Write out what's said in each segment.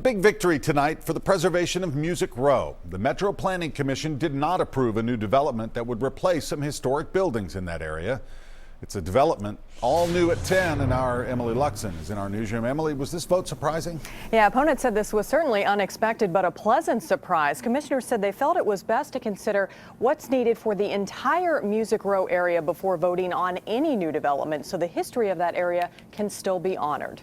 Big victory tonight for the preservation of Music Row. The Metro Planning Commission did not approve a new development that would replace some historic buildings in that area. It's a development all new at 10, and our Emily Luxon is in our newsroom. Emily, was this vote surprising? Yeah, opponents said this was certainly unexpected, but a pleasant surprise. Commissioners said they felt it was best to consider what's needed for the entire Music Row area before voting on any new development, so the history of that area can still be honored.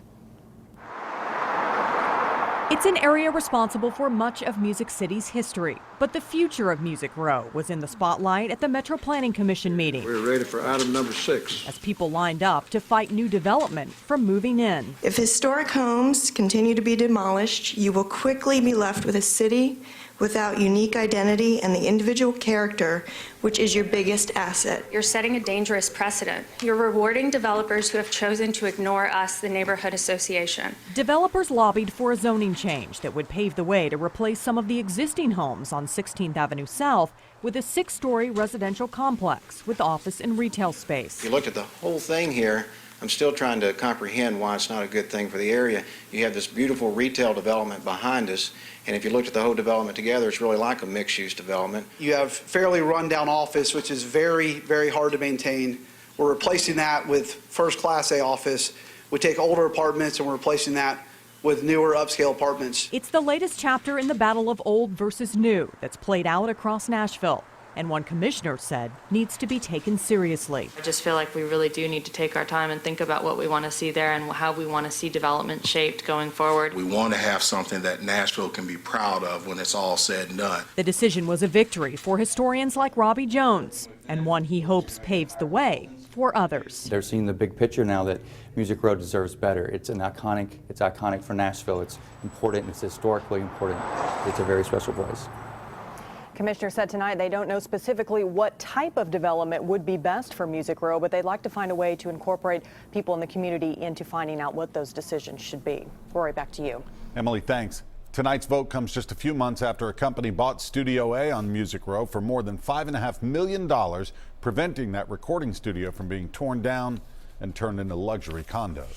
It's an area responsible for much of Music City's history, but the future of Music Row was in the spotlight at the Metro Planning Commission meeting. We're ready for item number 6. As people lined up to fight new development from moving in. If historic homes continue to be demolished, you will quickly be left with a city without unique identity and the individual character, which is your biggest asset. You're setting a dangerous precedent. You're rewarding developers who have chosen to ignore us, the neighborhood association. Developers lobbied for a zoning change that would pave the way to replace some of the existing homes on 16th Avenue South with a 6-story residential complex with office and retail space. If you look at the whole thing here, I'm still trying to comprehend why it's not a good thing for the area. You have this beautiful retail development behind us, and if you looked at the whole development together, it's really like a mixed-use development. You have fairly run-down office, which is very, very hard to maintain. We're replacing that with first Class A office. We take older apartments and we're replacing that with newer upscale apartments. It's the latest chapter in the battle of old versus new that's played out across Nashville, and one commissioner said needs to be taken seriously. I just feel like we really do need to take our time and think about what we want to see there and how we want to see development shaped going forward. We want to have something that Nashville can be proud of when it's all said and done. The decision was a victory for historians like Robbie Jones, and one he hopes paves the way for others. They're seeing the big picture now that Music Row deserves better. It's iconic for Nashville. It's important. It's historically important. It's a very special place. Commissioner said tonight they don't know specifically what type of development would be best for Music Row, but they'd like to find a way to incorporate people in the community into finding out what those decisions should be. Rory, back to you. Emily, thanks. Tonight's vote comes just a few months after a company bought Studio A on Music Row for more than $5.5 million, preventing that recording studio from being torn down and turned into luxury condos.